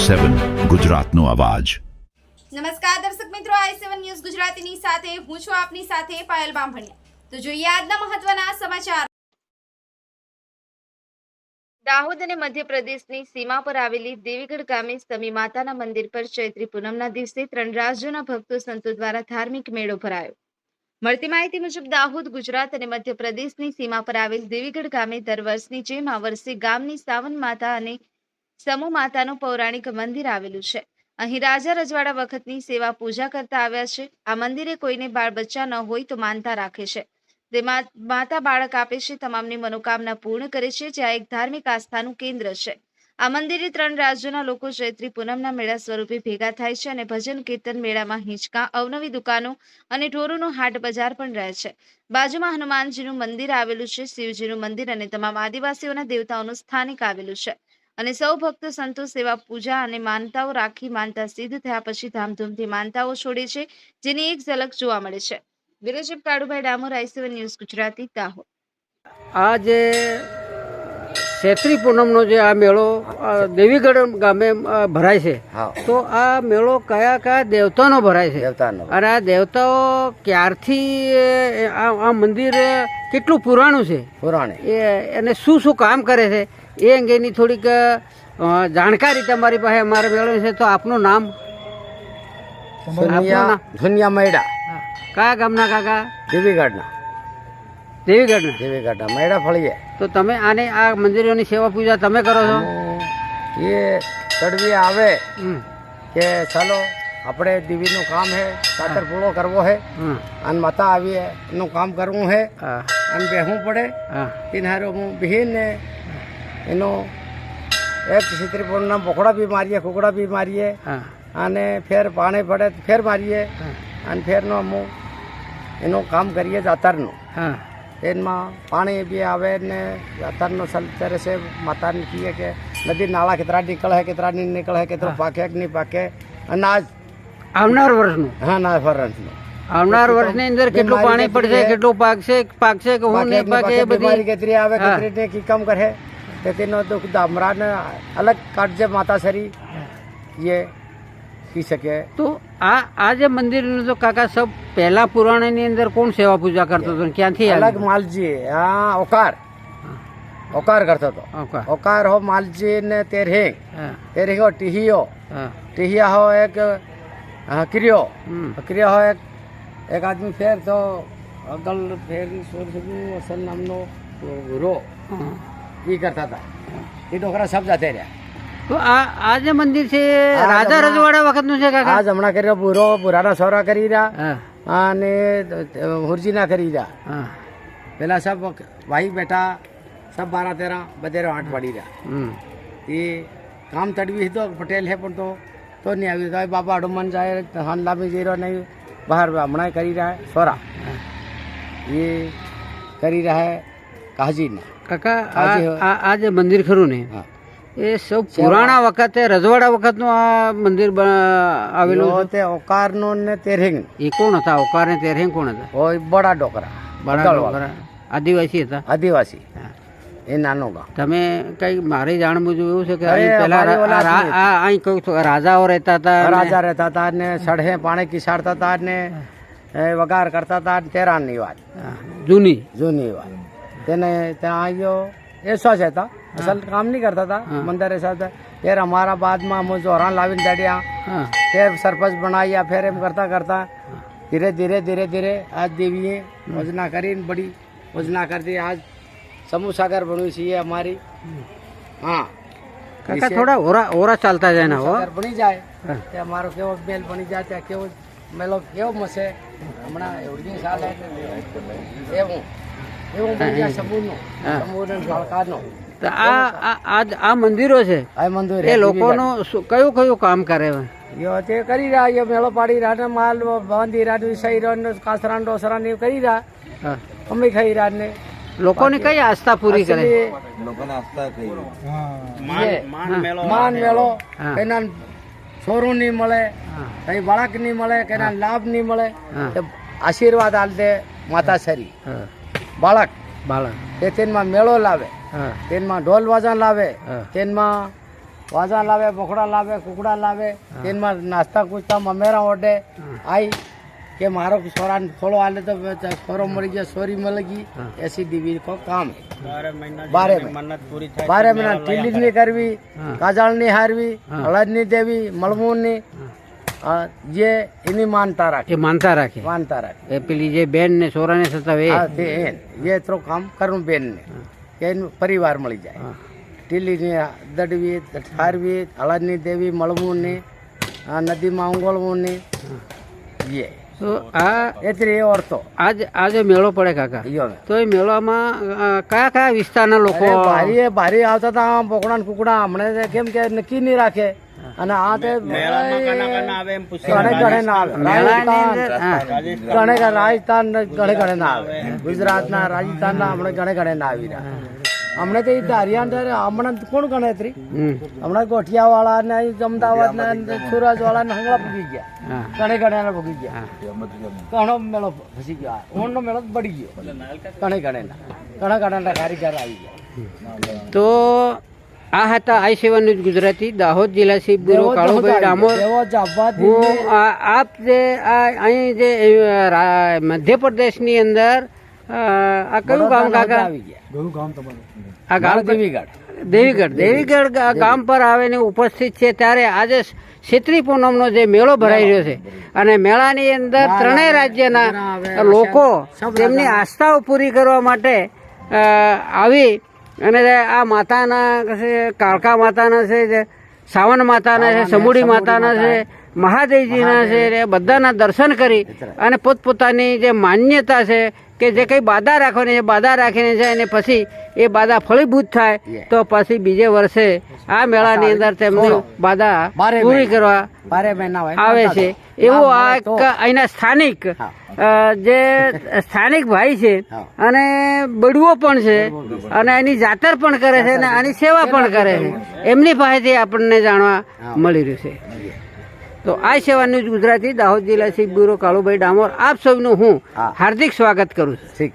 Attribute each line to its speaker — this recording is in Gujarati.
Speaker 1: i7 ગુજરાતનો અવાજ।
Speaker 2: નમસ્કાર દર્શક મિત્રો, i7 ન્યૂઝ ગુજરાતીની સાથે હું છું આપની સાથે પાયલ બામભણિયા। તો જોઈએ આજના મહત્વના સમાચાર। દાહોદ અને મધ્યપ્રદેશની સીમા પર આવેલી દેવીગઢ ગામે સમી માતાના મંદિર પર ચૈત્રી પૂનમના દિવસે 3 રાજ્યોના ભક્તો સંતો દ્વારા ધાર્મિક મેળો ભરાયો। મળતી માહિતી મુજબ દાહોદ ગુજરાત અને મધ્યપ્રદેશની સીમા પર આવેલ દેવીગઢ ગામે દર વર્ષની જેમ આ વર્ષે ગામની સાવન માતા અને સમૂહ માતાનું પૌરાણિક મંદિર આવેલું છે। અહીં રાજા રજવાડા વખતની સેવા પૂજા કરતા આવ્યા છે। આ મંદિરે કોઈને બાળ બચ્ચા ન હોય તો માનતા રાખે છે, તે માતા બાળક આપે છે, તમામની મનોકામના પૂર્ણ કરે છે, જ્યાં એક ધાર્મિક આસ્થાનું કેન્દ્ર છે। આ મંદિરે 3 રાજ્યોના લોકો ચૈત્રી પૂનમના મેળા સ્વરૂપે ભેગા થાય છે અને ભજન કીર્તન મેળામાં હિંચકા, અવનવી દુકાનો અને ઢોરોનું હાટ બજાર પણ રહે છે। બાજુમાં હનુમાનજીનું મંદિર આવેલું છે, શિવજીનું મંદિર અને તમામ આદિવાસીઓના દેવતાઓનું સ્થાનિક આવેલું છે અને સૌ ભક્તો સંતો સેવા પૂજા અને માનતાઓ રાખી માનતા સિદ્ધ થયા પછી ધામધૂમથી માનતાઓ છોડે છે, જેની એક ઝલક જોવા મળે છે। Bureau chief Kalubhai Damor, i7 news Gujarati, Dahod.
Speaker 3: आज चैत्री पूनमનો જે આ મેળો દેવીગઢ ગામે ભરાય છે, તો આ મેળો કયા કયા દેવતાનો ભરાય છે અને આ દેવતાઓ ક્યારથી આ મંદિર કેટલું પુરાણું છે અને શું શું કામ કરે છે એ અંગેની થોડીક જાણકારી તમારી પાસે અમારે મેળવી છે। તો આપનું નામ?
Speaker 4: ધુનિયા મૈડા।
Speaker 3: કયા ગામના કાકા?
Speaker 4: દેવીગઢના મૈડા ફળીએ।
Speaker 3: તો તમે આને આ મંદિરોની સેવા પૂજા તમે કરો છો?
Speaker 4: એ ચડવી આવે કે ચાલો આપણે દીવીનું કામ હે, સાતર પૂરો કરવો હે અને માતા આવીએ એનું કામ કરવું હે અને બેહવું પડે। તિનારો હું બહેને એનો એક ચૈત્રી પૂનમના પકોડા બી મારીએ, કુકડા બી મારીએ અને ફેર પાણી પડે ફેર મારીએ અને ફેરનો અમુક એનું કામ કરીએ જાતરનું। એમાં પાણી બી આવે ને જાતરનો સલચરે છે। માતાને કહીએ કે નદી નાળા કેટલા નીકળે, કેટલા નહીં નીકળે, કેટલું પાકે કે નહીં પાકે। અનાજ
Speaker 3: આવનાર વર્ષનું?
Speaker 4: હા, ના વર્ષનું
Speaker 3: આવનાર વર્ષની અંદર કેટલું પાણી પડશે, કેટલું પાકશે કે હું નહીં પાકે, એ બધી
Speaker 4: કેતરી આવે કેતરીને કી કામ કરે તેનો દુઃખ દામરાને અલગ કાઢજે માતા સરી એ કહી શકે।
Speaker 3: તો આ જે મંદિરનું તો કાકા સબ પહેલા પુરાણની અંદર કોણ સેવા પૂજા કરતો હતો, ક્યાંથી
Speaker 4: અલગ માલજી? હા, ઓકાર કરતો હતો। ઓકાર હો માલજી ને તેરહિંગ હો ટીહિયા હો એક ક્રિયો હો એક આદમી ફેર તો અગલ ફેર અસલ નામનો રો એ કરતા હતા। એ ડોકરા સબ જાતે રહ્યા।
Speaker 3: તો આ જે મંદિર છે રાજા રજવાડા વખતનું છે કાકા?
Speaker 4: આજ હમણાં કર્યો પુરાના સોરા કરી રહ્યા અને હુરજીના કરી રહ્યા। પેલા સબ ભાઈ બેટા સબ 12-13 બધેરો 8 પડી રહ્યા। એ કામ તડવી તો પટેલ હે પણ તો નહીં આવ્યું। બાબા હનુમાન જાય હાન લાંબી જઈ રહ્યો નહીં બહાર હમણાં કરી રહ્યા સોરા એ કરી રહ્યા કાજીને।
Speaker 3: કાકા આ જે મંદિર ખરું ને એ સૌ પુરાણા વખતે રજવાડા વખતનું આ મંદિર આવેલું
Speaker 4: તે ઓકારનો ને તેરહિંગ।
Speaker 3: એ કોણ હતા? ઓકાર ને તેરહિંગ કોણ હતા?
Speaker 4: ઓય બડા ડોકરા,
Speaker 3: આદિવાસી હતા?
Speaker 4: આદિવાસી એ નાનો ગામ।
Speaker 3: તમે કઈ મારી જાણ મુજબ એવું છે કે પેલા અહીં કઈ રાજાઓ રહેતા હતા?
Speaker 4: રાજા રહેતા હતા ને સડહે પાણી કિસાડતા હતા ને વગાર કરતા હતા। તેરાની વાત જૂની વાત તેને ત્યાં આવ્યો ऐसा से था, असल काम नहीं करता था मंदिर ऐसा था। फिर हमारा बाद में हम जोहरान लाविन दड़िया फिर सरपंच बनाया, फिर हम करता धीरे धीरे आज देवी योजना करी, बड़ी योजना कर दी। आज समूह सागर बनी सी है हमारी। हाँ
Speaker 3: काका थोड़ा ओरा चलता जाए ना, वो
Speaker 4: बनी जाए हमारो केवो मेल बनी जाए केवो मेलो केवो मसे हमणा एवढी साल है એવું
Speaker 3: આ મંદિરો છે એ લોકોનું કયું કામ કરે?
Speaker 4: તે કરી રહ્યા મેળો પાડી રહ્યા, માલ બાંધી રહ્યા, વિસાઈ રહ્યો, કાસરા ડોસરા ને કરી રહ્યા, અમે ખાઈ રહ્યા ને
Speaker 3: લોકોની કઈ આસ્થા પૂરી કરે?
Speaker 4: માન મેળો એના છોરું નહીં મળે, કઈ બાળક નહીં મળે, કઈ લાભ નહીં મળે, આશીર્વાદ આલ દે માતા સરી। બાળક તે તેનમાં મેળો લાવે, તેનમાં ઢોલ વાજા લાવે, તેનમાં વાજા લાવે, બોખડા લાવે, કુકડા લાવે, તેમાં નાસ્તા કૂચતા મમેરા ઓઢે आई કે મારો છોરા થોડો હાલે તો છોરો મળી ગયા, છોરી મળી ગઈ, એસી દેવી કો કામ है 12 મહિના ટીલી ની કરવી, કાજળ ની હારવી, હળદ ની દેવી, મળવું ની, જે એની માનતા રાખે,
Speaker 3: માનતા રાખે, એ પેલી જે બેન ને છોરા ને સતાવે
Speaker 4: એ તો કામ કરવું બેન ને કે પરિવાર મળી જાય. ટીલી ની દડવી, ઠારવી, હળદ ની દેવી, મળવું ની, નદીમાં ઉંગળવું ની, ये
Speaker 3: તો આ
Speaker 4: એટલી ઓરતો
Speaker 3: આ જે મેળો પડે કાકા, તો એ મેળામાં કયા કયા વિસ્તારના લોકો
Speaker 4: ભારી આવતા હતા, બોકડા કુકડા હમણાં કેમ કે નક્કી નહીં રાખે, અને આ તે રાજસ્થાન ઘણે ના આવે, ગુજરાતના રાજસ્થાનના હમણાં ઘણે ના આવી રહ્યા. હમણાં તો હરિયાણા હમણાં કોણ ગણતરી, હમણાં ગોઠિયા વાળા ને અમદાવાદ ને સુરત વાળા ને હંગલા ભૂગી ગયા, ઘણે ભૂગી ગયા, ઘણો મેળો ફસી ગયો, ઊંડનો મેળો પડી ગયો, ઘણા કારીગર આવી ગયા.
Speaker 3: તો આ હતા આઈ સેવા ન્યૂઝ ગુજરાતી, દાહોદ જિલ્લા ચીફ બ્યુરો કાળુભાઈ ડામોર. હું આપ જે અહીં જે મધ્યપ્રદેશની અંદર આ કયું ગામ કાકા? આ ગામ દેવીગઢ ગામ પર આવીને ઉપસ્થિત છે. ત્યારે આજે ક્ષેત્રી પૂનમનો જે મેળો ભરાઈ રહ્યો છે, અને મેળાની અંદર ત્રણેય રાજ્યના લોકો તેમની આસ્થાઓ પૂરી કરવા માટે આવી, અને આ માતાના છે, કાળકા માતાના છે, સાવન માતાના છે, સમુડી માતાના છે, મહાદેવજીના છે, બધાના દર્શન કરી અને પોતપોતાની જે માન્યતા છે કે જે કંઈ બાધા રાખવાની છે, બાધા રાખીને જાય, અને પછી એ બાધા ફળીભૂત થાય તો પછી બીજે વર્ષે આ મેળાની અંદર તેમની બાધા પૂરી કરવા આવે છે. એવું આ એક અહીંના સ્થાનિક જે સ્થાનિક ભાઈ છે, અને બડવો પણ છે, અને એની જાતર પણ કરે છે, અને આની સેવા પણ કરે છે, એમની પાસેથી આપણને જાણવા મળી રહ્યું છે. તો આ સેવા ન્યૂઝ ગુજરાતી, દાહોદ જિલ્લા ચીફ બ્યુરો કાળુભાઈ ડામોર, આપ સૌનું હું હાર્દિક સ્વાગત કરું છું.